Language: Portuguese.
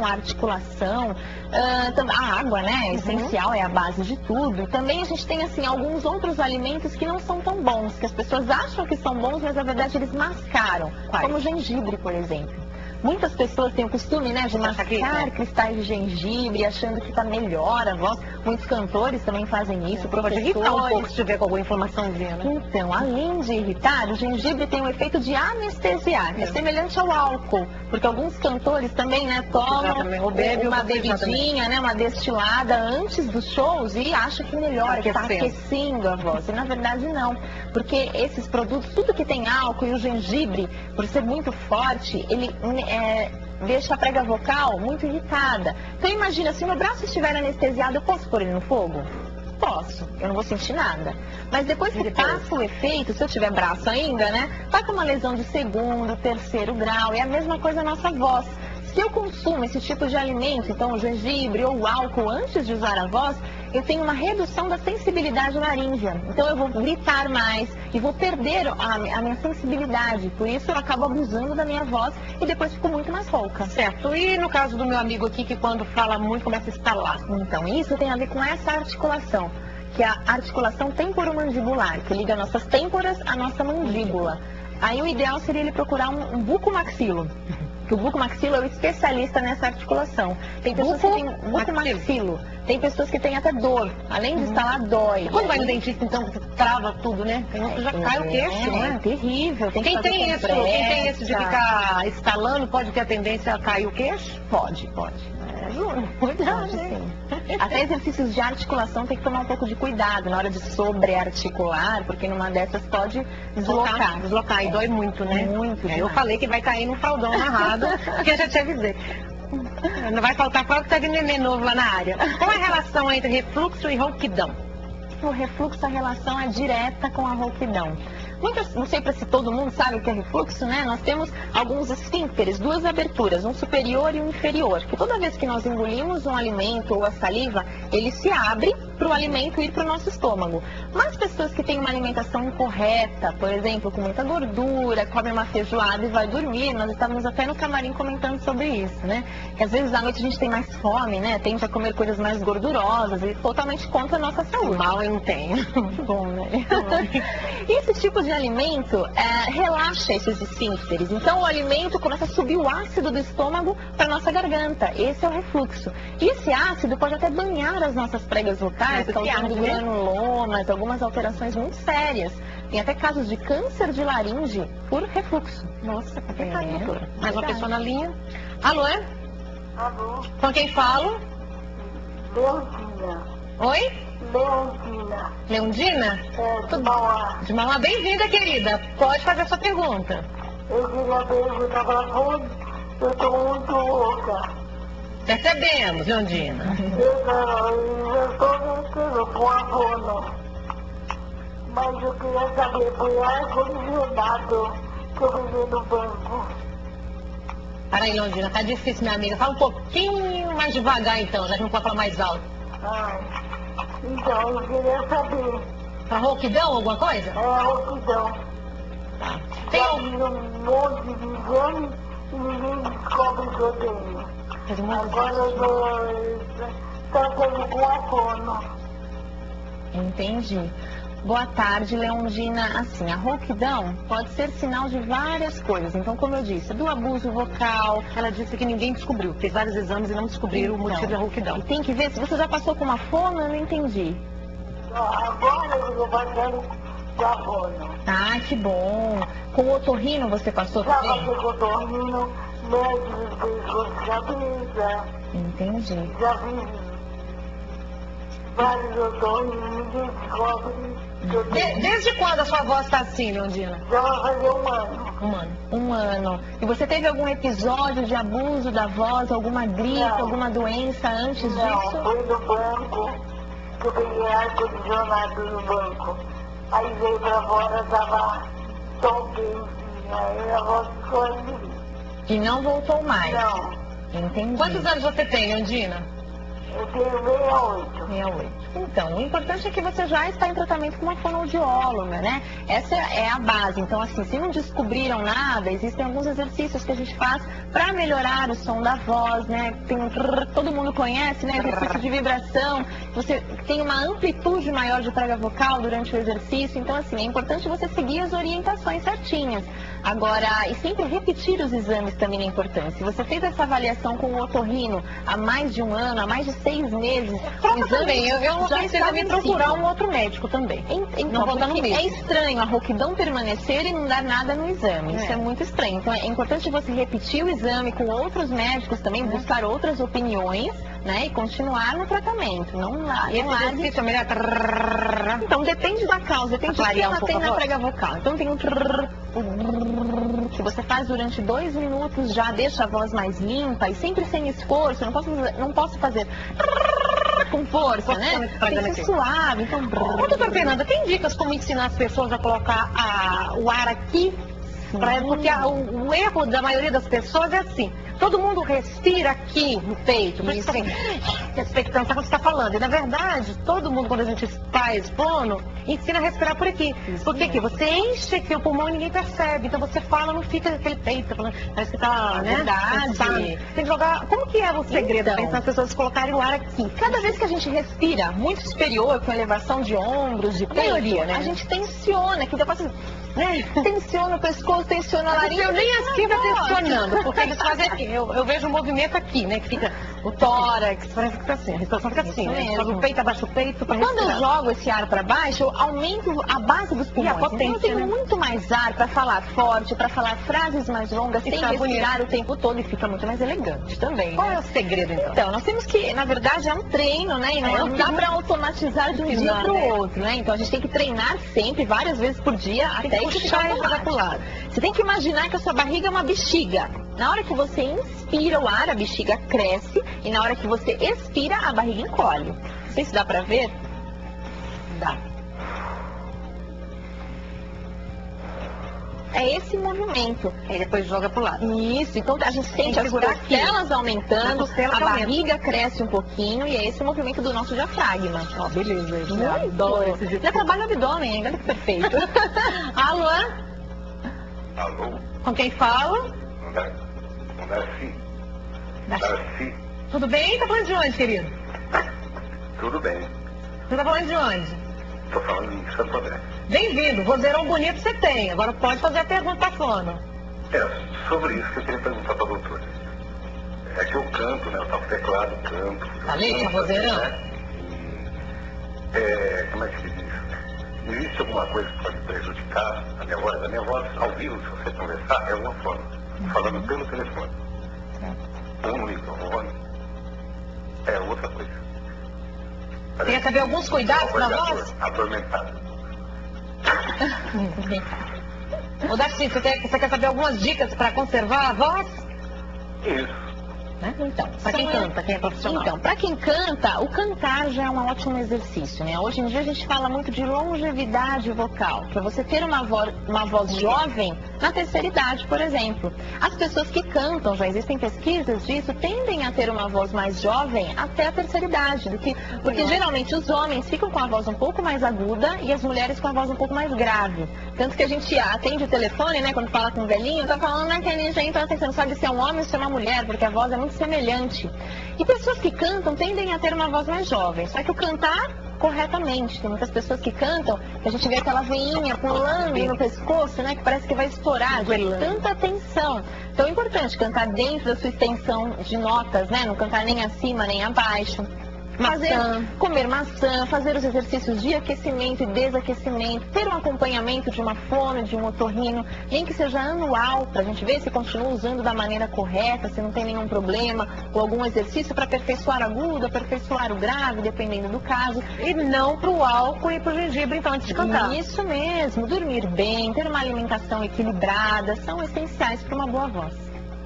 coordenação, a articulação, a água, né, é essencial, é a base de tudo. Também a gente tem, assim, alguns outros alimentos que não são tão bons, que as pessoas acham que são bons, mas na verdade eles mascaram, como o gengibre, por exemplo. Muitas pessoas têm o costume, né, de mascar cristais de gengibre, achando que tá melhor a voz. Muitos cantores também fazem isso, pode irritar um pouco se tiver com alguma informaçãozinha, né? Então, além de irritar, o gengibre tem o efeito de anestesiar, é semelhante ao álcool, porque alguns cantores também, né, tomam uma bebidinha, né, uma destilada antes dos shows e acham que melhora, que está aquecendo a voz. E na verdade não, porque esses produtos, tudo que tem álcool e o gengibre, por ser muito forte, ele deixa a prega vocal muito irritada. Então imagina, se meu braço estiver anestesiado, eu posso pôr ele no fogo? Posso, eu não vou sentir nada. Mas depois que passa o efeito, se eu tiver braço ainda, né, tá com uma lesão de segundo, terceiro grau, é a mesma coisa a nossa voz. Se eu consumo esse tipo de alimento, então o gengibre ou o álcool antes de usar a voz, eu tenho uma redução da sensibilidade laríngea. Então eu vou gritar mais e vou perder a minha sensibilidade. Por isso eu acabo abusando da minha voz e depois fico muito mais rouca. Certo. E no caso do meu amigo aqui, que quando fala muito começa a estalar? Então isso tem a ver com essa articulação, que é a articulação temporomandibular, que liga nossas têmporas à nossa mandíbula. Aí o ideal seria ele procurar um bucomaxilo. Que o bucomaxilo é o especialista nessa articulação. Tem pessoas que têm bucomaxilo. Tem pessoas que têm até dor. Além de estalar, dói. Quando vai no dentista, então, trava tudo, né? Já cai o queixo, né? É terrível. Quem tem esse de ficar estalando, pode ter a tendência a cair o queixo? Pode. Pode sim. Até exercícios de articulação tem que tomar um pouco de cuidado na hora de sobrearticular, porque numa dessas pode deslocar. E dói muito, né? Muito. Eu falei que vai cair no fraldão amarrado, porque eu já te avisei. Não vai faltar prova que tá de neném novo lá na área. Qual é a relação entre refluxo e rouquidão? O refluxo, a relação é direta com a rouquidão. Não sei se todo mundo sabe o que é refluxo, né? Nós temos alguns esfíncteres, duas aberturas, um superior e um inferior, que toda vez que nós engolimos um alimento ou a saliva, ele se abre para o alimento ir para o nosso estômago. Mas pessoas que têm uma alimentação incorreta, por exemplo, com muita gordura, comem uma feijoada e vai dormir, nós estávamos até no camarim comentando sobre isso, né? Que às vezes à noite a gente tem mais fome, né? Tende a comer coisas mais gordurosas e totalmente contra a nossa saúde. Mal eu não tenho. Bom, né? E esse tipo de alimento relaxa esses esfíncteres. Então o alimento começa a subir o ácido do estômago para nossa garganta. Esse é o refluxo. E esse ácido pode até banhar as nossas pregas vocais, causando granulomas, algumas alterações muito sérias. Tem até casos de câncer de laringe por refluxo. Nossa, complicado, doutora. Mais uma pessoa na linha. Alô? Alô? Com quem falo? Leondina. Oi? Leondina. Leondina? De Mauá. De Mauá, bem-vinda, querida. Pode fazer a sua pergunta. Eu queria perguntar pra você, eu tô muito louca. Percebemos, Leondina. Eu tô mexendo com a fono. Mas eu queria saber, foi ar-condicionado que eu vendi no banco. Peraí, Leondina, tá difícil, minha amiga. Fala um pouquinho mais devagar, então, já que não pode falar mais alto. Então, eu queria saber. A rouquidão, alguma coisa? É a rouquidão. Tá. Tem um monte de exame e ninguém descobre o que eu tenho. Agora eu tô tratando com a fono. Entendi. Boa tarde, Leondina. Assim, a rouquidão pode ser sinal de várias coisas. Então, como eu disse, do abuso vocal. Ela disse que ninguém descobriu. Fez vários exames e não descobriram o motivo da rouquidão. E tem que ver se você já passou com uma fono, eu não entendi. Agora eu estou passando com a fono. Ah, que bom. Com o otorrino você passou Já também? passei com o otorrino, médicos de cabeça. Entendi. Já fiz vários otorrinos, ninguém descobre. Desde quando a sua voz está assim, Leondina? Já vai fazer um ano. Um ano. Um ano. E você teve algum episódio de abuso da voz, alguma gripe, alguma doença antes disso? Não, foi no banco, que eu peguei ar-condicionado no banco. Aí veio pra fora, tava tão quentinha, aí a voz ficou ali. E não voltou mais? Não. Entendi. Quantos anos você tem, Leondina? Eu tenho 68. 68. Então, o importante é que você já está em tratamento com uma fonoaudióloga, né? Essa é a base. Então, assim, se não descobriram nada, existem alguns exercícios que a gente faz para melhorar o som da voz, né? Tem todo mundo conhece, né? Exercício de vibração. Você tem uma amplitude maior de traga vocal durante o exercício. Então, assim, é importante você seguir as orientações certinhas. Agora, e sempre repetir os exames também é importante. Se você fez essa avaliação com o otorrino há mais de um ano, há mais de 6 meses, o exame também. Eu já aconselho me procurar um outro médico também. Então, não vou dar no porque mesmo. é estranho a rouquidão permanecer e não dar nada no exame. Isso é muito estranho. Então, é importante você repetir o exame com outros médicos também, buscar outras opiniões, né? E continuar no tratamento. Não lá. E esse exercício é melhor? Então, depende da causa, depende do que ela tem na prega vocal. Então, tem um que você faz durante 2 minutos, já deixa a voz mais limpa e sempre sem esforço. Não posso fazer com força, né? Tem que ser suave. Então, Ô, doutora Fernanda, tem dicas como ensinar as pessoas a colocar o ar aqui? Porque o erro da maioria das pessoas é assim, todo mundo respira aqui no peito, por isso assim, expectância que você está falando. E na verdade, todo mundo, quando a gente está expondo, ensina a respirar por aqui. Porque aqui, você enche aqui o pulmão e ninguém percebe. Então você fala, não fica aquele peito, falando, parece que tá, né? Verdade. Tem que jogar. Como que é o segredo para ensinar as pessoas a colocarem o ar aqui? Cada vez que a gente respira muito superior, com elevação de ombros, de peito, né? a gente tensiona, que depois tensiona o pescoço, tensiona a laringe. Eu nem assim tá tensionando, porque eles fazem aqui. Eu vejo o movimento aqui, né? Que fica o tórax, parece que fica assim, a respiração fica assim, né? Sobe o peito, abaixa o peito pra respirar. Quando eu jogo esse ar para baixo, eu aumento a base dos pulmões. E a potência, então eu tenho muito mais ar para falar forte, para falar frases mais longas, sem respirar o tempo todo e fica muito mais elegante também. Qual é o segredo, então? Então, nós temos que, na verdade, é um treino, né? E não dá para automatizar de um dia para o outro, né? Então a gente tem que treinar sempre, várias vezes por dia, até isso ficar automático. Você tem que imaginar que a sua barriga é uma bexiga. Na hora que você inspira o ar, a bexiga cresce, e na hora que você expira, a barriga encolhe. Não sei se dá pra ver. Dá. É esse movimento. Aí depois joga pro lado. Isso, então a gente sente as costelas aumentando, a barriga cresce um pouquinho e é esse o movimento do nosso diafragma. Ó, beleza. Eu adoro esse dia. Já trabalha o abdômen ainda, que perfeito. Alô? Alô? Com quem fala? Darcy. Tudo bem? Tá falando de onde, querido? Tudo bem. Você tá falando de onde? Tô falando em Santo André. Bem-vindo. Vozeirão bonito você tem. Agora pode fazer a pergunta pra Fono. É, sobre isso que eu queria perguntar pra doutora. É que eu canto, né? Eu toco teclado, canto. Tá legal, vozeirão? Né? Como é que se diz? Existe alguma coisa que pode prejudicar a minha voz? A minha voz, ao vivo, se você conversar, é uma forma. Falando pelo telefone. Ou no microfone, é outra coisa. Você quer saber alguns cuidados pra voz? Atormentado. Ô, Darcy, você quer saber algumas dicas pra conservar a voz? Isso. Né? Então, Pra quem canta, quem é profissional. Então, para quem canta, o cantar já é um ótimo exercício, né? Hoje em dia a gente fala muito de longevidade vocal, para você ter uma voz jovem na terceira idade, por exemplo. As pessoas que cantam, já existem pesquisas disso, tendem a ter uma voz mais jovem até a terceira idade, porque geralmente os homens ficam com a voz um pouco mais aguda e as mulheres com a voz um pouco mais grave. Tanto que a gente atende o telefone, né, quando fala com um velhinho, tá falando naquele jeito, você não sabe se é um homem ou se é uma mulher, porque a voz é muito semelhante. E pessoas que cantam tendem a ter uma voz mais jovem, só que o cantar corretamente. Tem muitas pessoas que cantam, que a gente vê aquela veinha pulando no pescoço, né, que parece que vai estourar, de tanta tensão. Então é importante cantar dentro da sua extensão de notas, né, não cantar nem acima nem abaixo. Comer maçã, fazer os exercícios de aquecimento e desaquecimento, ter um acompanhamento de uma fono, de um otorrino, nem que seja anual, para a gente ver se continua usando da maneira correta, se não tem nenhum problema, ou algum exercício para aperfeiçoar agudo, aperfeiçoar o grave, dependendo do caso. E não pro álcool e pro gengibre, então, antes de cantar. Isso mesmo, dormir bem, ter uma alimentação equilibrada, são essenciais para uma boa voz.